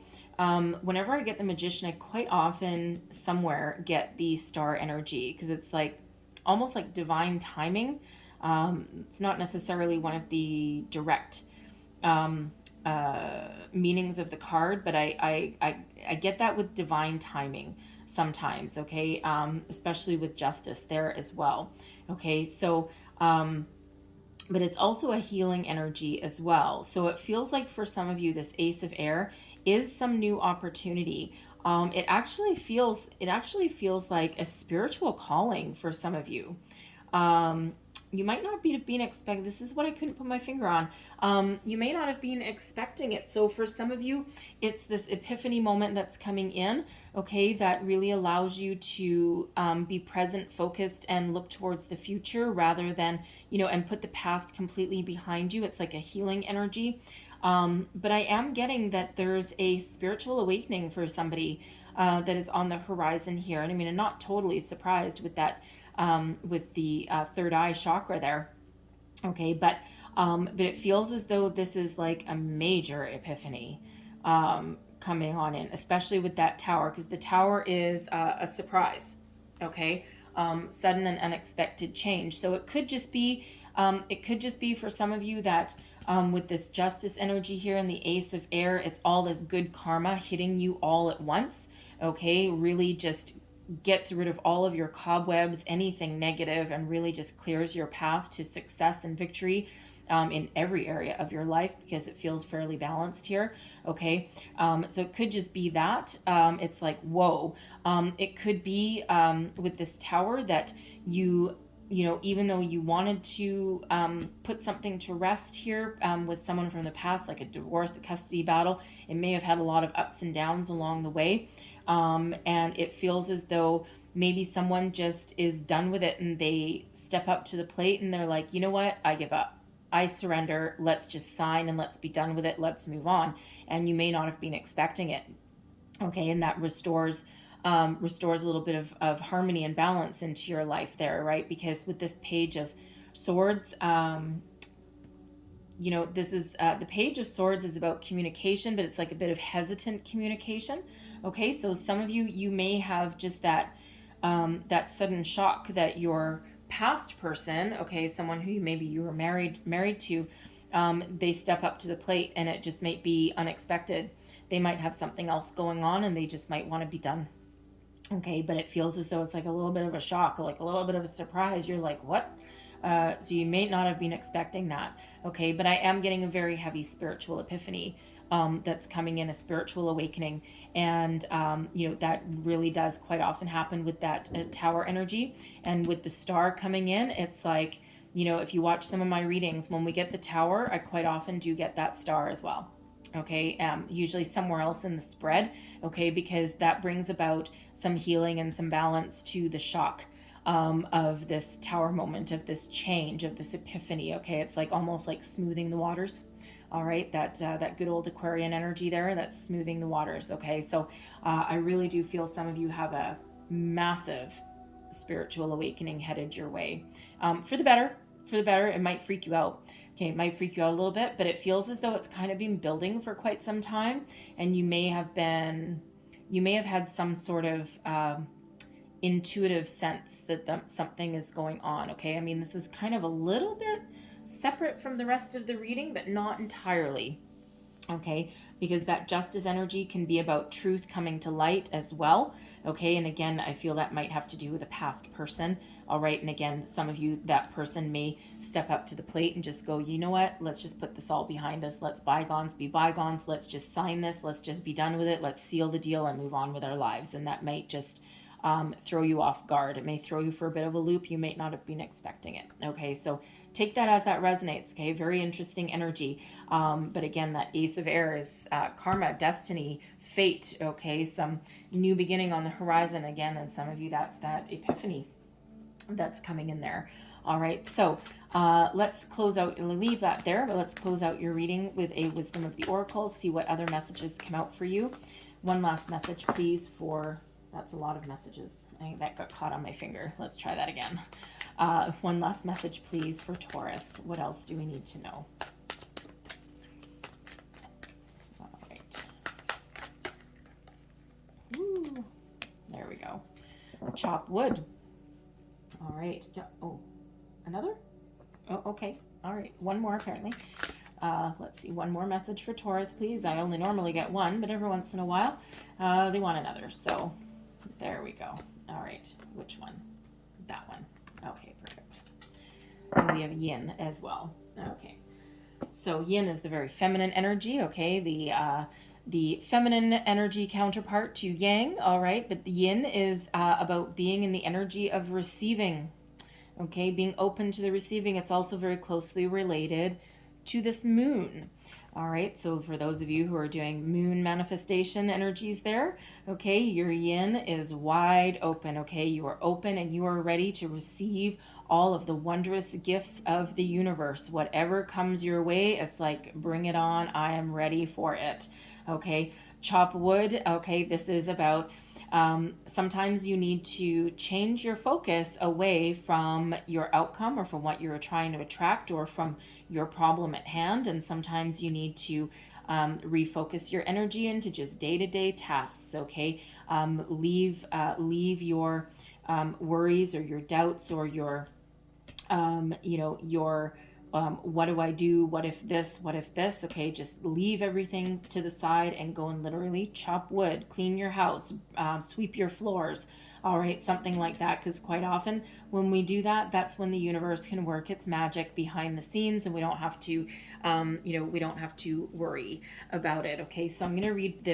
whenever I get the Magician, I quite often somewhere get the star energy, because it's like almost like divine timing. It's not necessarily one of the direct meanings of the card, but I get that with divine timing sometimes, okay, especially with justice there as well, okay, so, but it's also a healing energy as well. So it feels like for some of you, this Ace of Air is some new opportunity. It actually feels like a spiritual calling for some of you. You might not be been expecting, this is what I couldn't put my finger on. You may not have been expecting it. So for some of you, it's this epiphany moment that's coming in, okay, that really allows you to be present, focused, and look towards the future rather than, and put the past completely behind you. It's like a healing energy. But I am getting that there's a spiritual awakening for somebody that is on the horizon here. And I mean, I'm not totally surprised with that, with the third eye chakra there. Okay, but it feels as though this is like a major epiphany coming on in, especially with that tower, because the tower is a surprise. Okay, sudden and unexpected change. So it could just be for some of you that with this justice energy here and the ace of air, it's all this good karma hitting you all at once. Okay, really just gets rid of all of your cobwebs, anything negative, and really just clears your path to success and victory in every area of your life, because it feels fairly balanced here. Okay, so it could just be that it's like, whoa. It could be with this tower that even though you wanted to put something to rest here with someone from the past, like a divorce, a custody battle, it may have had a lot of ups and downs along the way. And it feels as though maybe someone just is done with it and they step up to the plate and they're like, you know what, I give up. I surrender. Let's just sign and let's be done with it. Let's move on. And you may not have been expecting it. Okay, and that restores a little bit of harmony and balance into your life there, right? Because with this page of swords, this is the page of swords is about communication, but it's like a bit of hesitant communication. Okay, so some of you may have just that sudden shock that your past person, okay, someone who maybe you were married to, they step up to the plate and it just might be unexpected. They might have something else going on and they just might want to be done. Okay, but it feels as though it's like a little bit of a shock, like a little bit of a surprise. You're like, what? So you may not have been expecting that. Okay, but I am getting a very heavy spiritual epiphany that's coming in, a spiritual awakening. And, that really does quite often happen with that tower energy. And with the star coming in, it's like, if you watch some of my readings, when we get the tower, I quite often do get that star as well. Okay, usually somewhere else in the spread, okay, because that brings about some healing and some balance to the shock of this tower moment, of this change, of this epiphany. Okay, it's like almost like smoothing the waters. All right, that good old Aquarian energy there, that's smoothing the waters. Okay, so I really do feel some of you have a massive spiritual awakening headed your way, for the better. It might freak you out. Okay, it might freak you out a little bit, but it feels as though it's kind of been building for quite some time, and you may have had some sort of intuitive sense that something is going on. Okay, I mean, this is kind of a little bit separate from the rest of the reading, but not entirely. Okay, because that justice energy can be about truth coming to light as well. Okay, and again, I feel that might have to do with a past person. All right, and again, some of you, that person may step up to the plate and just go, you know what, let's just put this all behind us. Let's bygones be bygones. Let's just sign this. Let's just be done with it. Let's seal the deal and move on with our lives. And that might just throw you off guard. It may throw you for a bit of a loop. You may not have been expecting it. Okay, so take that as that resonates. Okay, very interesting energy. But again, that ace of air is karma, destiny, fate. Okay, some new beginning on the horizon again. And some of you, that's that epiphany that's coming in there. All right, so let's close out, leave that there, but let's close out your reading with a wisdom of the oracle, see what other messages come out for you. One last message, please, that's a lot of messages. I think that got caught on my finger. Let's try that again. One last message, please, for Taurus. What else do we need to know? All right. Woo. There we go. Chop wood. All right. Oh, another? Oh, okay. All right. One more, apparently. Let's see. One more message for Taurus, please. I only normally get one, but every once in a while, they want another. So there we go. All right. Which one? That one. Okay, perfect. And we have yin as well. Okay. So yin is the very feminine energy, okay? The feminine energy counterpart to yang, all right? But the yin is about being in the energy of receiving. Okay, being open to the receiving, it's also very closely related to this moon. All right, so for those of you who are doing moon manifestation energies there, okay, your yin is wide open, okay? You are open and you are ready to receive all of the wondrous gifts of the universe. Whatever comes your way, it's like, bring it on. I am ready for it, okay? Chop wood, okay? This is about sometimes you need to change your focus away from your outcome or from what you're trying to attract or from your problem at hand. And sometimes you need to refocus your energy into just day-to-day tasks, okay? Leave your worries or your doubts or your your what do I do? What if this? What if this? Okay, just leave everything to the side and go and literally chop wood, clean your house, sweep your floors. All right, something like that. Because quite often when we do that, that's when the universe can work its magic behind the scenes, and we don't have to, we don't have to worry about it. Okay, so I'm going to read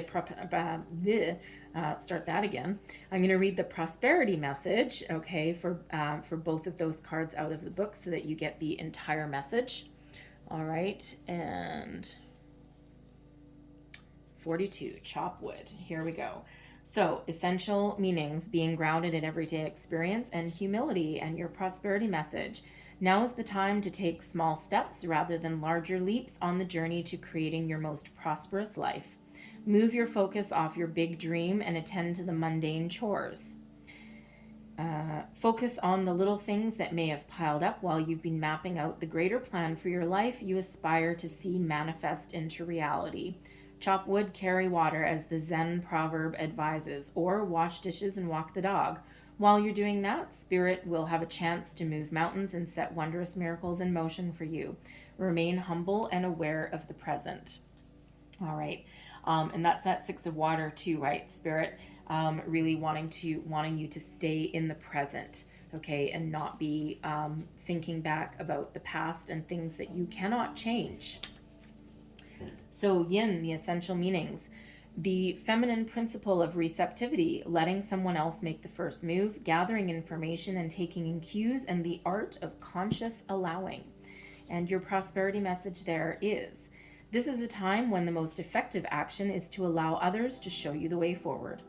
start that again. I'm going to read the prosperity message, okay, for both of those cards out of the book so that you get the entire message. All right, and 42, chop wood. Here we go. So, essential meanings: being grounded in everyday experience and humility, and your prosperity message. Now is the time to take small steps rather than larger leaps on the journey to creating your most prosperous life. Move your focus off your big dream and attend to the mundane chores. Focus on the little things that may have piled up while you've been mapping out the greater plan for your life you aspire to see manifest into reality. Chop wood, carry water, as the Zen proverb advises, or wash dishes and walk the dog. While you're doing that, Spirit will have a chance to move mountains and set wondrous miracles in motion for you. Remain humble and aware of the present. All right. And that's that Six of Water too, right? Spirit really wanting you to stay in the present, okay, and not be thinking back about the past and things that you cannot change. So yin, the essential meanings: the feminine principle of receptivity, letting someone else make the first move, gathering information and taking in cues, and the art of conscious allowing. And your prosperity message there is: this is a time when the most effective action is to allow others to show you the way forward.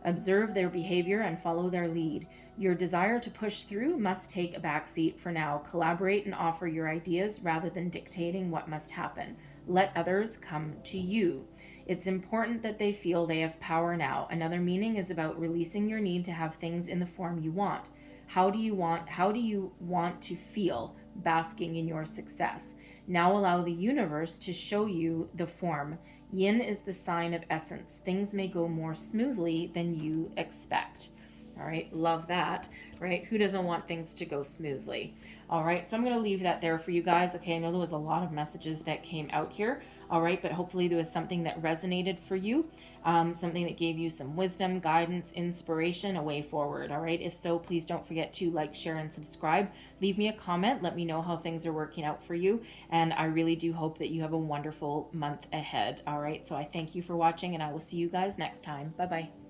Observe their behavior and follow their lead. Your desire to push through must take a backseat for now. Collaborate and offer your ideas rather than dictating what must happen. Let others come to you. It's important that they feel they have power now. Another meaning is about releasing your need to have things in the form you want. How do you want to feel basking in your success? Now allow the universe to show you the form. Yin is the sign of essence. Things may go more smoothly than you expect. All right, love that, right? Who doesn't want things to go smoothly? All right, so I'm going to leave that there for you guys. Okay, I know there was a lot of messages that came out here. All right, but hopefully there was something that resonated for you, something that gave you some wisdom, guidance, inspiration, a way forward. All right, if so, please don't forget to like, share, and subscribe. Leave me a comment. Let me know how things are working out for you. And I really do hope that you have a wonderful month ahead. All right, so I thank you for watching, and I will see you guys next time. Bye-bye.